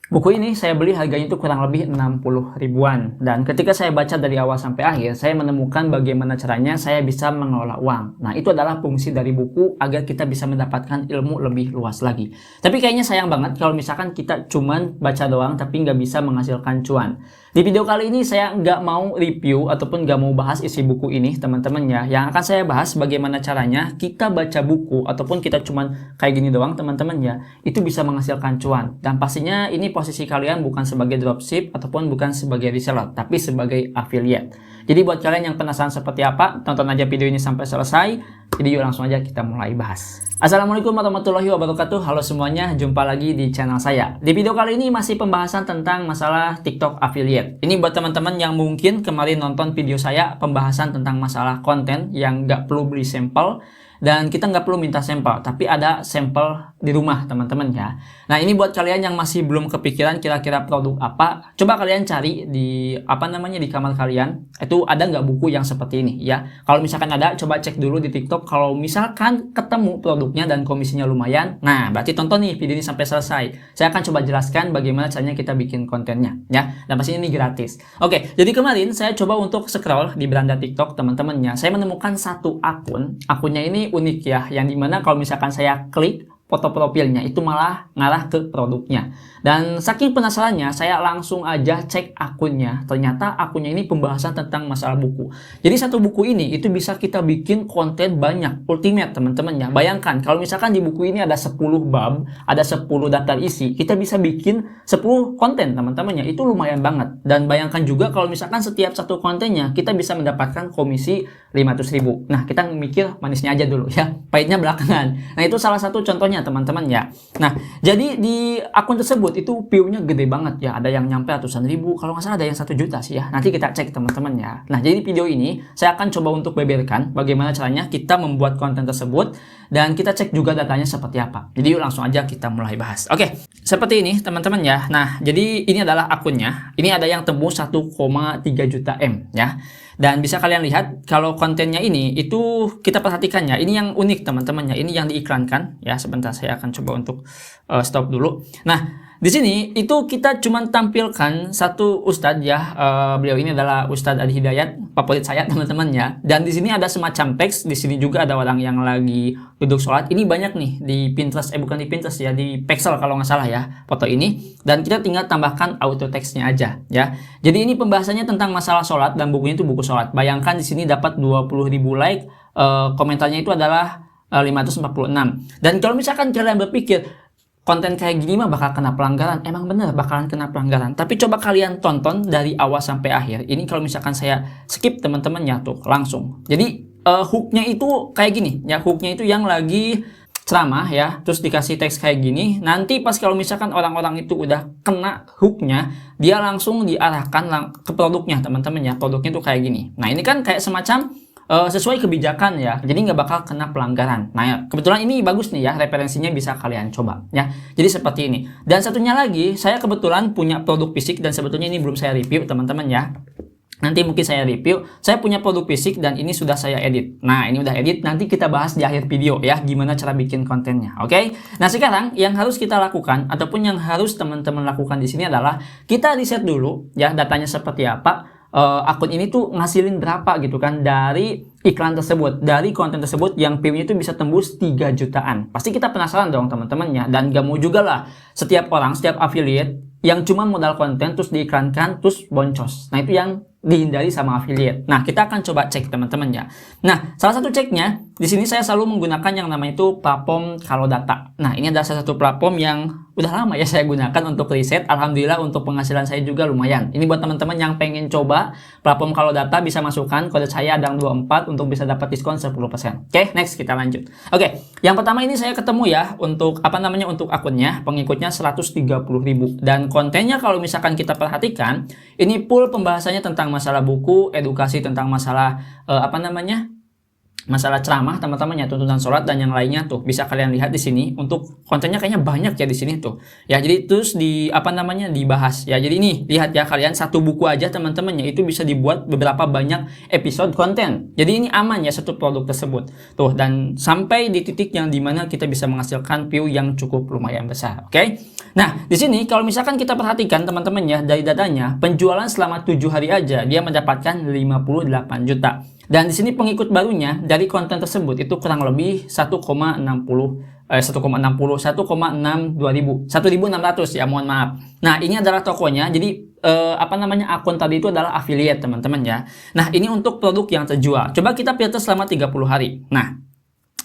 Buku ini saya beli harganya itu kurang lebih 60 ribuan. Dan ketika saya baca dari awal sampai akhir, saya menemukan bagaimana caranya saya bisa mengelola uang. Nah, itu adalah fungsi dari buku agar kita bisa mendapatkan ilmu lebih luas lagi. Tapi kayaknya sayang banget kalau misalkan kita cuman baca doang tapi nggak bisa menghasilkan cuan. Di video kali ini saya nggak mau review ataupun nggak mau bahas isi buku ini, teman-teman ya. Yang akan saya bahas bagaimana caranya kita baca buku ataupun kita cuman kayak gini doang, teman-teman ya, itu bisa menghasilkan cuan. Dan pastinya ini posisi kalian bukan sebagai dropship ataupun bukan sebagai reseller, tapi sebagai affiliate. Jadi buat kalian yang penasaran seperti apa, tonton aja video ini sampai selesai. Jadi yuk langsung aja kita mulai bahas. Assalamualaikum warahmatullahi wabarakatuh. Halo semuanya, jumpa lagi di channel saya. Di video kali ini masih pembahasan tentang masalah TikTok affiliate. Ini buat teman-teman yang mungkin kemarin nonton video saya pembahasan tentang masalah konten yang nggak perlu beli sampel. Dan kita nggak perlu minta sampel, tapi ada sampel di rumah teman-teman ya. Nah, ini buat kalian yang masih belum kepikiran kira-kira produk apa, coba kalian cari di di kamar kalian, itu ada nggak buku yang seperti ini ya. Kalau misalkan ada, coba cek dulu di TikTok. Kalau misalkan ketemu produknya dan komisinya lumayan, nah berarti tonton nih video ini sampai selesai. Saya akan coba jelaskan bagaimana caranya kita bikin kontennya ya. Dan pastinya ini gratis. Oke, jadi kemarin saya coba untuk scroll di beranda TikTok teman-teman ya. Saya menemukan satu akunnya ini unik ya, yang dimana kalau misalkan saya klik foto profilnya itu malah ngarah ke produknya. Dan saking penasarannya saya langsung aja cek akunnya. Ternyata akunnya ini pembahasan tentang masalah buku. Jadi satu buku ini itu bisa kita bikin konten banyak, ultimate teman-teman ya. Bayangkan kalau misalkan di buku ini ada 10 bab, ada 10 daftar isi, kita bisa bikin 10 konten teman-teman ya. Itu lumayan banget. Dan bayangkan juga kalau misalkan setiap satu kontennya kita bisa mendapatkan komisi 500.000. Nah, kita mikir manisnya aja dulu ya, pahitnya belakangan. Nah, itu salah satu contohnya teman-teman ya. Nah, jadi di akun tersebut itu view-nya gede banget ya, ada yang nyampe ratusan ribu, kalau nggak salah ada yang 1 juta sih ya. Nanti kita cek teman-teman ya. Nah, jadi video ini saya akan coba untuk beberkan bagaimana caranya kita membuat konten tersebut dan kita cek juga datanya seperti apa. Jadi yuk langsung aja kita mulai bahas. Oke, seperti ini teman-teman ya. Nah, jadi ini adalah akunnya. Ini ada yang tembus 1,3 juta M ya. Dan bisa kalian lihat kalau kontennya ini itu kita perhatikan ya. Ini yang unik teman-teman ya. Ini yang diiklankan ya. Sebentar saya akan coba untuk stop dulu. Nah, di sini itu kita cuma tampilkan satu ustadz ya. Beliau ini adalah Ustadz Adi Hidayat, favorit saya teman-teman ya. Dan di sini ada semacam teks. Di sini juga ada orang yang lagi duduk sholat. Ini banyak nih di Pinterest, bukan di Pinterest ya, di Pexel kalau nggak salah ya foto ini. Dan kita tinggal tambahkan auto teksnya aja ya. Jadi ini pembahasannya tentang masalah sholat dan bukunya itu buku sholat. Bayangkan di sini dapat 20.000 like, komentarnya itu adalah 546. Dan kalau misalkan kalian berpikir konten kayak gini mah bakal kena pelanggaran, emang bener bakalan kena pelanggaran. Tapi coba kalian tonton dari awal sampai akhir. Ini kalau misalkan saya skip teman-teman ya tuh langsung. Jadi hooknya itu kayak gini ya, hooknya itu yang lagi ceramah ya, terus dikasih teks kayak gini. Nanti pas kalau misalkan orang-orang itu udah kena hooknya, dia langsung diarahkan ke produknya teman-teman ya. Produknya tuh kayak gini. Nah, ini kan kayak semacam sesuai kebijakan ya, jadi nggak bakal kena pelanggaran. Nah, ya, kebetulan ini bagus nih ya, referensinya bisa kalian coba ya. Jadi seperti ini. Dan satunya lagi, saya kebetulan punya produk fisik dan sebetulnya ini belum saya review teman-teman ya. Nanti mungkin saya review. Saya punya produk fisik dan ini sudah saya edit. Nah, ini udah edit. Nanti kita bahas di akhir video ya, gimana cara bikin kontennya. Oke? Nah, sekarang yang harus kita lakukan ataupun yang harus teman-teman lakukan di sini adalah kita riset dulu ya, datanya seperti apa. Akun ini tuh ngasilin berapa gitu kan dari iklan tersebut, dari konten tersebut yang view-nya itu bisa tembus 3 jutaan. Pasti kita penasaran dong teman-temannya, dan gak mau juga lah setiap orang, setiap affiliate yang cuma modal konten terus diiklankan terus boncos. Nah, itu yang dihindari sama affiliate. Nah, kita akan coba cek teman-teman ya. Nah, salah satu ceknya di sini saya selalu menggunakan yang namanya itu platform Kalodata. Nah, ini adalah salah satu platform yang udah lama ya saya gunakan untuk riset. Alhamdulillah untuk penghasilan saya juga lumayan. Ini buat teman-teman yang pengen coba platform Kalodata bisa masukkan kode saya Adang24 untuk bisa dapat diskon 10%. Oke, next kita lanjut. Oke, yang pertama ini saya ketemu ya untuk untuk akunnya, pengikutnya 130.000 dan kontennya kalau misalkan kita perhatikan, ini full pembahasannya tentang masalah buku, edukasi tentang masalah masalah ceramah teman-teman ya, tuntunan sholat dan yang lainnya tuh bisa kalian lihat di sini. Untuk kontennya kayaknya banyak ya di sini tuh ya, jadi terus di apa namanya dibahas ya. Jadi ini lihat ya, kalian satu buku aja teman-teman ya itu bisa dibuat beberapa banyak episode konten. Jadi ini aman ya satu produk tersebut tuh, dan sampai di titik yang dimana kita bisa menghasilkan view yang cukup lumayan besar. Oke, nah di sini kalau misalkan kita perhatikan teman-teman ya, dari datanya penjualan selama 7 hari aja dia mendapatkan 58 juta. Dan di sini pengikut barunya dari konten tersebut itu kurang lebih 1,600 ya, mohon maaf. Nah, ini adalah tokonya. Jadi apa namanya akun tadi itu adalah affiliate teman-teman ya. Nah, ini untuk produk yang terjual. Coba kita filter selama 30 hari. Nah,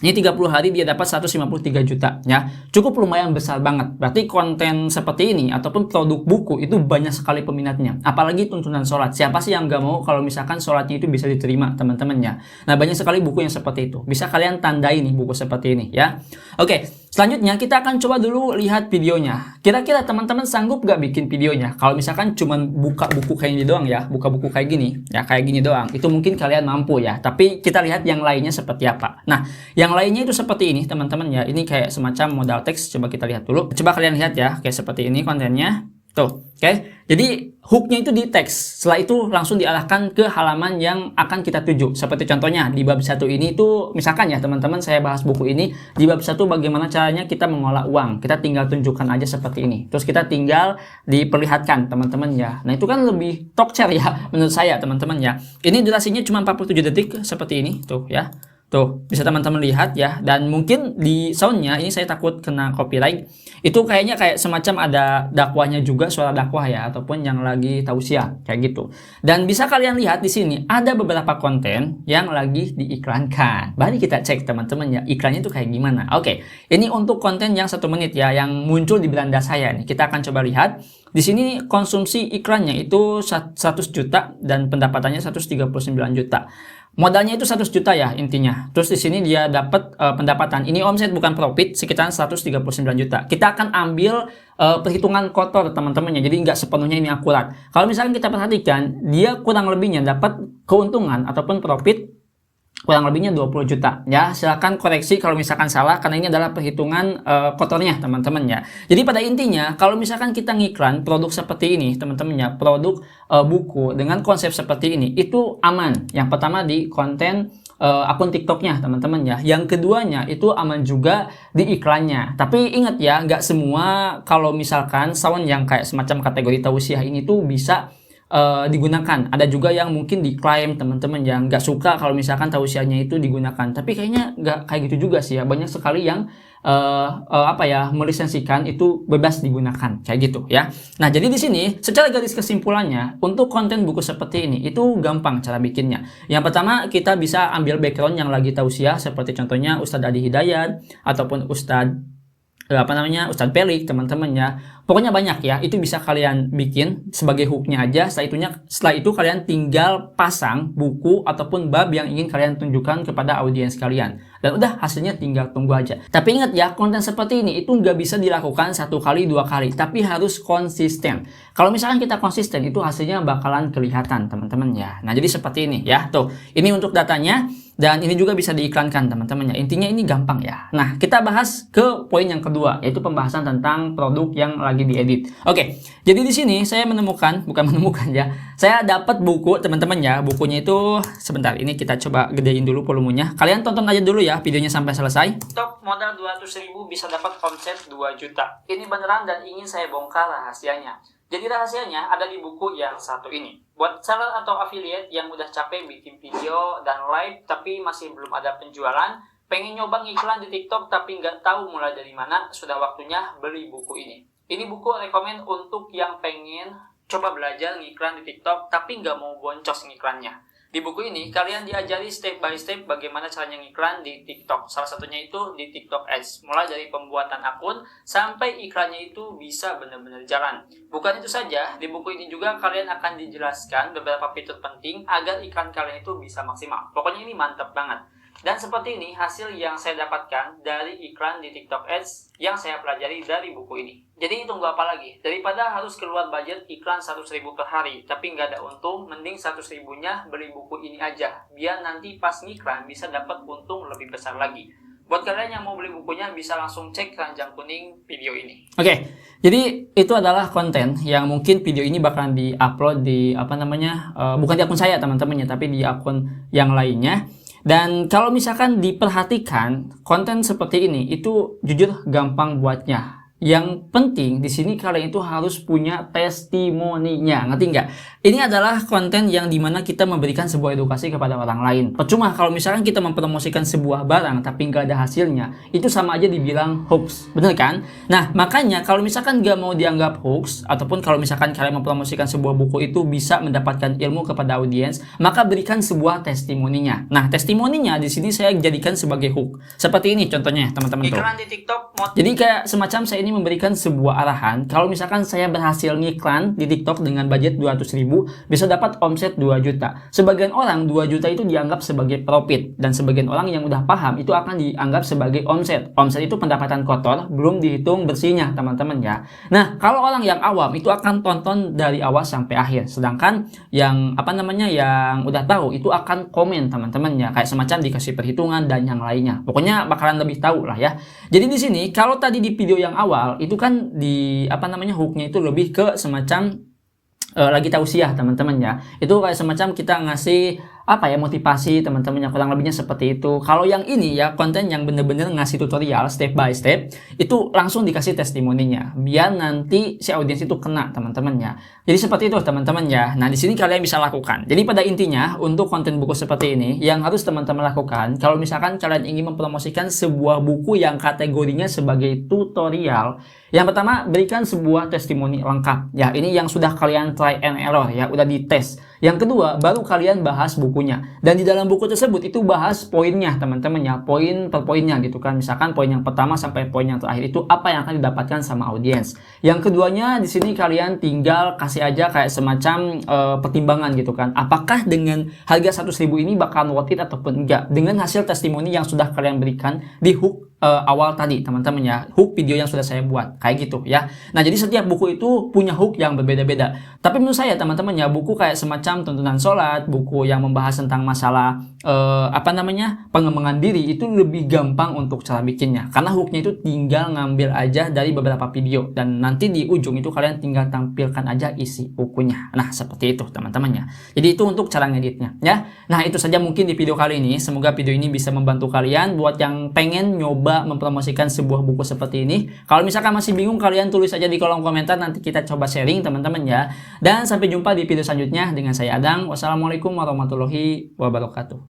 ini 30 hari dia dapat 153 juta ya. Cukup lumayan besar banget. Berarti konten seperti ini ataupun produk buku itu banyak sekali peminatnya. Apalagi tuntunan sholat. Siapa sih yang gak mau kalau misalkan sholatnya itu bisa diterima teman-teman ya. Nah, banyak sekali buku yang seperti itu. Bisa kalian tandai nih buku seperti ini ya. Oke, selanjutnya kita akan coba dulu lihat videonya. Kira-kira teman-teman sanggup gak bikin videonya? Kalau misalkan cuman buka buku kayak gini doang ya, buka buku kayak gini ya, kayak gini doang, itu mungkin kalian mampu ya. Tapi kita lihat yang lainnya seperti apa. Nah, yang lainnya itu seperti ini teman-teman ya. Ini kayak semacam modal teks. Coba kita lihat dulu. Coba kalian lihat ya, kayak seperti ini kontennya. Tuh, oke. Jadi hooknya itu di teks. Setelah itu langsung diarahkan ke halaman yang akan kita tuju. Seperti contohnya di bab 1 ini itu misalkan ya teman-teman, saya bahas buku ini di bab 1 bagaimana caranya kita mengolah uang. Kita tinggal tunjukkan aja seperti ini. Terus kita tinggal diperlihatkan teman-teman ya. Nah, itu kan lebih talk share ya menurut saya teman-teman ya. Ini durasinya cuma 47 detik seperti ini tuh ya. Tuh, bisa teman-teman lihat ya. Dan mungkin di soundnya ini saya takut kena copyright. Itu kayaknya kayak semacam ada dakwahnya juga, suara dakwah ya, ataupun yang lagi tausiah kayak gitu. Dan bisa kalian lihat di sini ada beberapa konten yang lagi diiklankan. Mari kita cek teman-teman ya, iklannya itu kayak gimana. Oke, ini untuk konten yang 1 menit ya, yang muncul di beranda saya nih. Kita akan coba lihat. Di sini konsumsi iklannya itu 100 juta dan pendapatannya 139 juta. Modalnya itu 100 juta ya intinya. Terus di sini dia dapat pendapatan. Ini omset bukan profit, sekitar 139 juta. Kita akan ambil perhitungan kotor teman-teman ya. Jadi nggak sepenuhnya ini akurat. Kalau misalkan kita perhatikan, dia kurang lebihnya dapat keuntungan ataupun profit kurang lebihnya 20 juta ya. Silahkan koreksi kalau misalkan salah, karena ini adalah perhitungan kotornya teman-teman ya. Jadi pada intinya kalau misalkan kita ngiklan produk seperti ini teman-teman ya, produk buku dengan konsep seperti ini itu aman. Yang pertama di konten akun TikToknya teman-teman ya. Yang keduanya itu aman juga di iklannya. Tapi ingat ya, nggak semua kalau misalkan sound yang kayak semacam kategori tausiah ini tuh bisa digunakan. Ada juga yang mungkin diklaim teman-teman yang nggak suka kalau misalkan tausiahnya itu digunakan. Tapi kayaknya nggak kayak gitu juga sih ya. Banyak sekali yang apa ya, melisensikan itu bebas digunakan kayak gitu ya. Nah, jadi di sini secara garis kesimpulannya untuk konten buku seperti ini itu gampang cara bikinnya. Yang pertama, kita bisa ambil background yang lagi tausiah seperti contohnya Ustadz Adi Hidayat ataupun Ustadz Ustadz Pelik teman-teman ya. Pokoknya banyak ya, itu bisa kalian bikin sebagai hooknya aja. Setelah itu kalian tinggal pasang buku ataupun bab yang ingin kalian tunjukkan kepada audiens kalian. Dan udah, hasilnya tinggal tunggu aja. Tapi ingat ya, konten seperti ini itu nggak bisa dilakukan 1 kali 2 kali, tapi harus konsisten. Kalau misalkan kita konsisten, itu hasilnya bakalan kelihatan teman-teman ya. Nah, jadi seperti ini ya. Tuh, ini untuk datanya. Dan ini juga bisa diiklankan teman-teman ya. Intinya ini gampang ya. Nah, kita bahas ke poin yang kedua, yaitu pembahasan tentang produk yang lagi diedit. Oke, jadi di sini saya bukan menemukan ya. Saya dapat buku teman-teman ya. Bukunya itu sebentar, ini kita coba gedein dulu volumenya. Kalian tonton aja dulu ya videonya sampai selesai. Top modal 200.000 bisa dapat omset 2 juta. Ini beneran dan ingin saya bongkar rahasianya. Jadi rahasianya ada di buku yang satu ini. Buat seller atau affiliate yang udah capek bikin video dan live tapi masih belum ada penjualan, pengen nyoba ngiklan di TikTok tapi nggak tahu mulai dari mana, sudah waktunya beli buku ini. Ini buku rekomen untuk yang pengen coba belajar ngiklan di TikTok tapi nggak mau boncos ngiklannya. Di buku ini, kalian diajari step by step bagaimana caranya ngiklan di TikTok. Salah satunya itu di TikTok Ads. Mulai dari pembuatan akun, sampai iklannya itu bisa benar-benar jalan. Bukan itu saja, di buku ini juga kalian akan dijelaskan beberapa fitur penting agar iklan kalian itu bisa maksimal. Pokoknya ini mantap banget. Dan seperti ini hasil yang saya dapatkan dari iklan di TikTok Ads yang saya pelajari dari buku ini. Jadi tunggu apa lagi? Daripada harus keluar budget iklan 100.000 per hari, tapi nggak ada untung, mending 100.000-nya beli buku ini aja. Biar nanti pas ngiklan bisa dapat untung lebih besar lagi. Buat kalian yang mau beli bukunya bisa langsung cek keranjang kuning video ini. Oke, jadi itu adalah konten yang mungkin video ini bakalan di-upload di bukan di akun saya teman-teman ya, tapi di akun yang lainnya. Dan kalau misalkan diperhatikan konten seperti ini itu jujur gampang buatnya. Yang penting di sini kalian itu harus punya testimoninya, ngerti nggak? Ini adalah konten yang dimana kita memberikan sebuah edukasi kepada orang lain. Percuma kalau misalkan kita mempromosikan sebuah barang tapi nggak ada hasilnya, itu sama aja dibilang hoax, bener kan? Nah makanya kalau misalkan nggak mau dianggap hoax, ataupun kalau misalkan kalian mempromosikan sebuah buku itu bisa mendapatkan ilmu kepada audiens, maka berikan sebuah testimoninya. Nah testimoninya di sini saya jadikan sebagai hook. Seperti ini contohnya teman-teman tuh. Iklan di TikTok. Jadi kayak semacam saya ini memberikan sebuah arahan, kalau misalkan saya berhasil ngiklan di TikTok dengan budget 200.000, bisa dapat omset 2 juta. Sebagian orang 2 juta itu dianggap sebagai profit, dan sebagian orang yang udah paham itu akan dianggap sebagai omset. Omset itu pendapatan kotor, belum dihitung bersihnya teman-teman ya. Nah kalau orang yang awam itu akan tonton dari awal sampai akhir, sedangkan yang yang udah tahu itu akan komen teman-teman ya, kayak semacam dikasih perhitungan dan yang lainnya. Pokoknya bakalan lebih tahu lah ya. Jadi di sini kalau tadi di video yang awal itu kan di hooknya itu lebih ke semacam lagi tausiah teman-teman ya. Itu kayak semacam kita ngasih motivasi teman-teman, yang kurang lebihnya seperti itu. Kalau yang ini ya konten yang bener-bener ngasih tutorial step by step, itu langsung dikasih testimoninya biar nanti si audiens itu kena teman-teman ya. Jadi seperti itu teman-teman ya. Nah di sini kalian bisa lakukan. Jadi pada intinya untuk konten buku seperti ini yang harus teman-teman lakukan kalau misalkan kalian ingin mempromosikan sebuah buku yang kategorinya sebagai tutorial, yang pertama berikan sebuah testimoni lengkap ya. Ini yang sudah kalian try and error ya, udah dites. Yang kedua, baru kalian bahas bukunya. Dan di dalam buku tersebut itu bahas poinnya teman-teman ya, poin per poinnya gitu kan. Misalkan poin yang pertama sampai poin yang terakhir itu apa yang akan didapatkan sama audiens. Yang keduanya di sini kalian tinggal kasih aja kayak semacam pertimbangan gitu kan. Apakah dengan harga 100.000 ini bakal worth it ataupun enggak, dengan hasil testimoni yang sudah kalian berikan di hook awal tadi teman-teman ya, hook video yang sudah saya buat kayak gitu ya. Nah jadi setiap buku itu punya hook yang berbeda-beda. Tapi menurut saya teman-teman ya, buku kayak semacam tuntunan sholat, buku yang membahas tentang masalah pengembangan diri itu lebih gampang untuk cara bikinnya, karena hooknya itu tinggal ngambil aja dari beberapa video dan nanti di ujung itu kalian tinggal tampilkan aja isi bukunya. Nah seperti itu teman-teman ya. Jadi itu untuk cara ngeditnya ya. Nah itu saja mungkin di video kali ini. Semoga video ini bisa membantu kalian buat yang pengen nyoba mempromosikan sebuah buku seperti ini. Kalau misalkan masih bingung, kalian tulis aja di kolom komentar, nanti kita coba sharing teman-teman ya. Dan sampai jumpa di video selanjutnya dengan saya Adang. Wassalamualaikum warahmatullahi wabarakatuh.